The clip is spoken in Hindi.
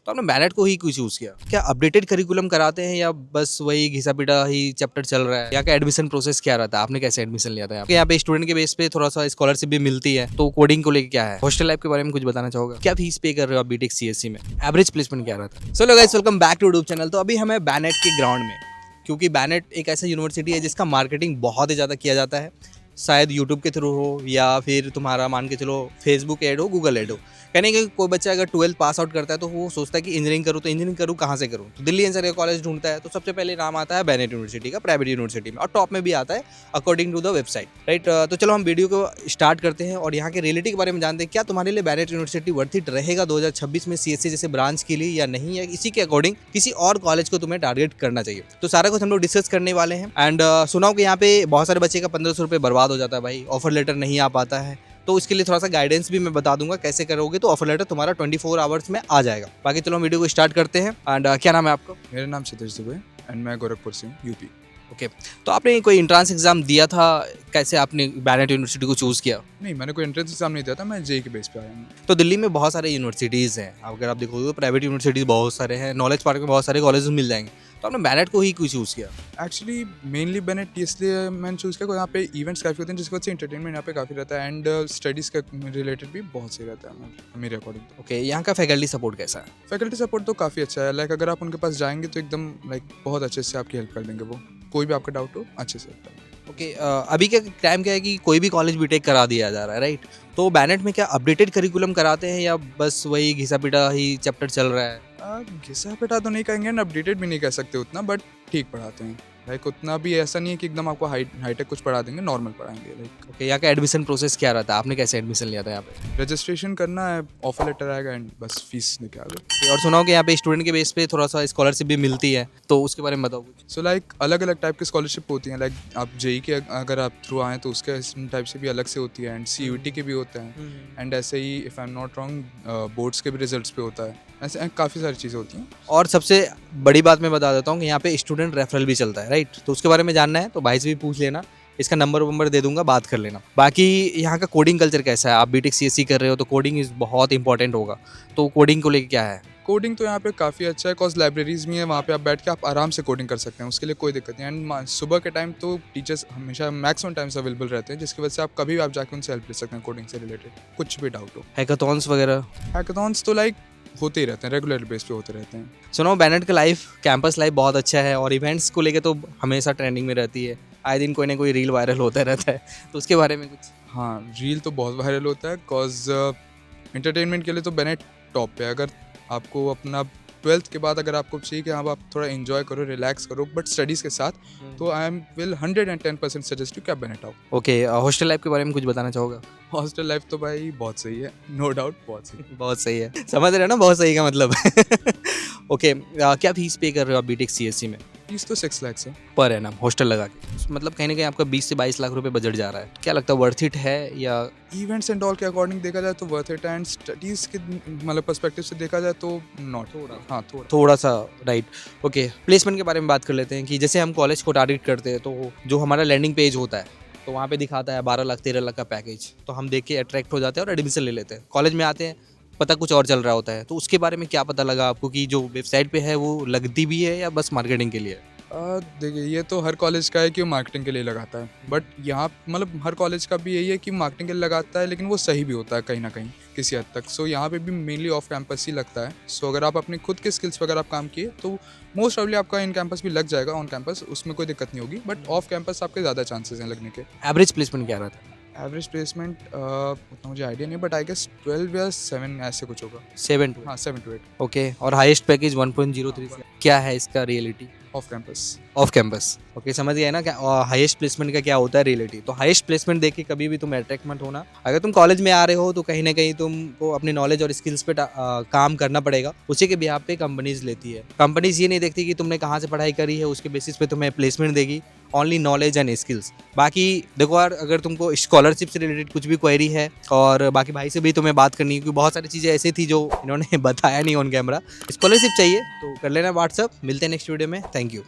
तो आपने बैनेट को ही क्यों चूज किया? क्या अपडेटेड करिकुलम कराते हैं या बस वही घिसा पिटा ही चैप्टर चल रहा है? यहाँ का एडमिशन प्रोसेस क्या रहता है? आपने कैसे एडमिशन लिया था? यहाँ पे स्टूडेंट के बेस पे थोड़ा सा स्कॉलरशिप भी मिलती है, तो कोडिंग को लेकर क्या है? हॉस्टल लाइफ के बारे में कुछ बताना चाहोगे? क्या फीस पे कर रहे हो आप बीटेक सीएससी में? एवरेज प्लेसमेंट क्या रहता है? चलो guys, welcome back to YouTube channel. तो अभी हमें बैनेट के ग्राउंड में, क्योंकि बैनेट एक ऐसा यूनिवर्सिटी है जिसका मार्केटिंग बहुत ही ज़्यादा किया जाता है, शायद यूट्यूब के थ्रू हो या फिर तुम्हारा मान के चलो फेसबुक ऐड हो, गूगल ऐड हो। कहने कि कोई बच्चा अगर 12th पास आउट करता है तो वो सोचता है कि इंजीनियरिंग करूँ, तो इंजीनियरिंग करूँ कहाँ से करूँ? तो दिल्ली एनसीआर कॉलेज ढूंढता है, तो सबसे पहले नाम आता है बैनेट यूनिवर्सिटी का, प्राइवेट यूनिवर्सिटी में, और टॉप में भी आता है according to the website, right. तो चलो हम वीडियो को स्टार्ट करते हैं और यहाँ के रियलिटी के बारे में जानते हैं। क्या तुम्हारे लिए बैनेट यूनिवर्सिटी वर्थ इट रहेगा 2026 में सीएससी जैसे ब्रांच के लिए, या नहीं, या इसी के अकॉर्डिंग किसी और कॉलेज को तुम्हें टारगेट करना चाहिए? तो सारा कुछ हम लोग डिस्कस करने वाले हैं। एंड सुनाओ कि यहाँ पे बहुत सारे बच्चे का 1500 रुपये बर्बाद हो जाता है भाई, ऑफर लेटर नहीं आ पाता है। तो उसके लिए थोड़ा सा गाइडेंस भी मैं बता दूंगा कैसे करोगे तो ऑफर लेटर तुम्हारा 24 आवर्स में आ जाएगा। बाकी चलो हम वीडियो को स्टार्ट करते हैं। एंड क्या नाम है आपका? मेरा नाम सिद्धेश दुबे एंड मैं गोरखपुर से हूँ, यूपी। ओके, तो आपने कोई एंट्रेंस एग्जाम दिया था? कैसे आपने बैनेट यूनिवर्सिटी को चूज किया? नहीं, मैंने कोई एंट्रेंस एग्जाम नहीं दिया था, मैं जेई के बेस पे आया हूँ। तो दिल्ली में बहुत सारे यूनिवर्सिटीज़ हैं, अगर आप देखोगे तो प्राइवेट यूनिवर्सिटीज़ बहुत सारे हैं, नॉलेज पार्क में बहुत सारे कॉलेज मिल जाएंगे। तो आपने बैनेट को ही क्यों चूज़ किया? एक्चुअली मेनली बेनेट इसलिए मैंने चूज़ किया, यहाँ पे इवेंट्स काफ़ी होते हैं जिसकी वजह से इंटरटेनमेंट यहाँ पे काफ़ी रहता है एंड स्टडीज़ का रिलेटेड भी बहुत सही रहता है मेरे अकॉर्डिंग। ओके, यहाँ का फैकल्टी सपोर्ट कैसा है? फैकल्टी सपोर्ट तो काफ़ी अच्छा है, लाइक अगर आप उनके पास जाएंगे तो एकदम लाइक बहुत अच्छे से आपकी हेल्प कर देंगे, वो कोई भी आपका डाउट हो अच्छे से हेल्प कर देंगे। ओके, अभी क्या टाइम क्या है कि कोई भी कॉलेज बीटेक करा दिया जा रहा है, राइट? तो बैनेट में क्या अपडेटेड करिकुलम कराते हैं या बस वही घिसा पिटा ही चैप्टर चल रहा है? घिसा पिटा तो नहीं कहेंगे एंड अपडेटेड भी नहीं कह सकते उतना, बट ठीक पढ़ाते हैं। लाइक उतना भी ऐसा नहीं है कि एकदम आपको हाईटेक कुछ पढ़ा देंगे, नॉर्मल पढ़ाएंगे। लाइक ओके, यहाँ का एडमिशन प्रोसेस क्या रहता है? आपने कैसे एडमिशन लिया था यहाँ पे? रजिस्ट्रेशन करना है, ऑफर लेटर आएगा एंड बस फीस लेके आ गए। और सुनाओ कि यहाँ पे स्टूडेंट के बेस पे थोड़ा सा स्कॉलरशिप भी मिलती है, तो उसके बारे में बताओ कुछ। सो लाइक अलग अलग टाइप की स्कॉलरशिप होती हैं, लाइक आप जेई के अगर आप थ्रू आएँ तो उसके टाइप से भी अलग से होती है एंड सीयूटी के भी होते हैं एंड ऐसे ही if I am not wrong boards के भी रिजल्ट्स पे होता है। ऐसे काफ़ी सारी चीज़ें होती हैं। और सबसे बड़ी बात मैं बता देता हूँ कि यहाँ पे स्टूडेंट रेफरल भी चलता है, राइट? तो उसके बारे में जानना है तो भाई से भी पूछ लेना, इसका नंबर दे दूंगा, बात कर लेना। बाकी यहाँ का कोडिंग कल्चर कैसा है? आप बीटेक सीएससी कर रहे हो तो कोडिंग इज बहुत इंपॉर्टेंट होगा, तो कोडिंग को लेकर क्या है? कोडिंग तो यहाँ पे काफ़ी अच्छा है, कॉज लाइब्रेरीज भी है, वहाँ पे आप बैठ के आप आराम से कोडिंग कर सकते हैं, उसके लिए कोई दिक्कत नहीं। एंड सुबह के टाइम तो टीचर्स हमेशा मैक्सिमम टाइम्स अवेलेबल रहते हैं, जिसकी वजह से आप कभी भी आप जाके उनसे हेल्प ले सकते हैं कोडिंग से रिलेटेड, कुछ भी डाउट हो। हैकाथॉन्स वगैरह? हैकाथॉन्स तो लाइक होते ही रहते हैं, रेगुलर बेस पे होते रहते हैं। सुनो, बैनेट का लाइफ, कैंपस लाइफ बहुत अच्छा है और इवेंट्स को लेके तो हमेशा ट्रेंडिंग में रहती है, आए दिन कोई ना कोई रील वायरल होता रहता है, तो उसके बारे में कुछ? हाँ, रील तो बहुत वायरल होता है, कॉज एंटरटेनमेंट के लिए तो बेनेट टॉप पे। अगर आपको अपना 12th के बाद अगर आपको चाहिए कि हाँ आप थोड़ा इन्जॉय करो, रिलैक्स करो बट स्टडीज़ के साथ, तो I am will 110% suggest you कि आप बेनेट आओ। ओके, हॉस्टल लाइफ के बारे में कुछ बताना चाहोगे? हॉस्टल लाइफ तो भाई बहुत सही है, नो डाउट बहुत सही। बहुत सही है, समझ रहे हो ना, बहुत सही का मतलब। ओके, क्या फीस पे कर रहे हो आप बीटेक सीएससी में? फीस तो 6 लाख है पर एनम हॉस्टल लगा के, मतलब कहीं ना कहीं आपका 20 से 22 लाख रुपए बजट जा रहा है। क्या लगता है, वर्थ इट है या? इवेंट्स एंड ऑल के अकॉर्डिंग देखा जाए तो वर्थ इट, एंड स्टडीज़ के मतलब पर्सपेक्टिव से देखा जाए तो नॉट। थोड़ा सा, राइट। ओके, प्लेसमेंट के बारे में बात कर लेते हैं कि जैसे हम कॉलेज को टारगेट करते हैं तो जो हमारा लैंडिंग पेज होता है तो वहाँ पे दिखाता है 12 लाख 13 लाख का पैकेज, तो हम देख के अट्रैक्ट हो जाते हैं और एडमिशन ले लेते हैं। कॉलेज में आते हैं, पता कुछ और चल रहा होता है, तो उसके बारे में क्या पता लगा आपको कि जो वेबसाइट पे है वो लगती भी है या बस मार्केटिंग के लिए? देखिए, ये तो हर कॉलेज का है कि वो मार्केटिंग के लिए लगाता है, बट यहाँ मतलब हर कॉलेज का भी यही है कि मार्केटिंग के लिए लगाता है, लेकिन वो सही भी होता है कहीं ना कहीं किसी हद तक। सो यहाँ पे भी मेनली ऑफ कैंपस ही लगता है। सो अगर आप अपने खुद के स्किल्स पर अगर आप काम किए तो मोस्ट प्रॉब्ली आपका इन कैंपस भी लग जाएगा, ऑन कैंपस उसमें कोई दिक्कत नहीं होगी, बट ऑफ कैंपस आपके ज़्यादा चांसेस हैं लगने के। एवरेज प्लेसमेंट क्या रहता है? एवरेज प्लेसमेंट उतना मुझे आइडिया नहीं, बट आई गेस 12 या 7 ऐसे कुछ होगा। 7 to? हाँ, 7 to 8 ओके, और हाईएस्ट पैकेज 1.03 क्या है इसका reality? Off campus. Off campus, okay, समझ गया ना क्या हाईएस्ट प्लेसमेंट का क्या होता है रियलिटी। तो हाईएस्ट प्लेसमेंट देख के कभी भी तुम अट्रैक्ट मत होना। अगर तुम कॉलेज में आ रहे हो तो कहीं ना कहीं तुमको अपनी नॉलेज और स्किल्स पे काम करना पड़ेगा, उसी के बिहाफ पे कंपनीज लेती है। कंपनीज ये नहीं देखती कि तुमने कहाँ से पढ़ाई करी है, उसके बेसिस पे तुम्हें प्लेसमेंट देगी, ओनली नॉलेज एंड स्किल्स। बाकी देखो यार, अगर तुमको स्कॉलरशिप से रिलेटेड कुछ भी क्वेरी है और बाकी भाई से भी तुम्हें बात करनी है, क्योंकि बहुत सारी चीज़ें ऐसी थी जो इन्होंने बताया नहीं ऑन कैमरा, स्कॉलरशिप चाहिए तो कर लेना व्हाट्सअप। मिलते हैं नेक्स्ट वीडियो में, थैंक यू।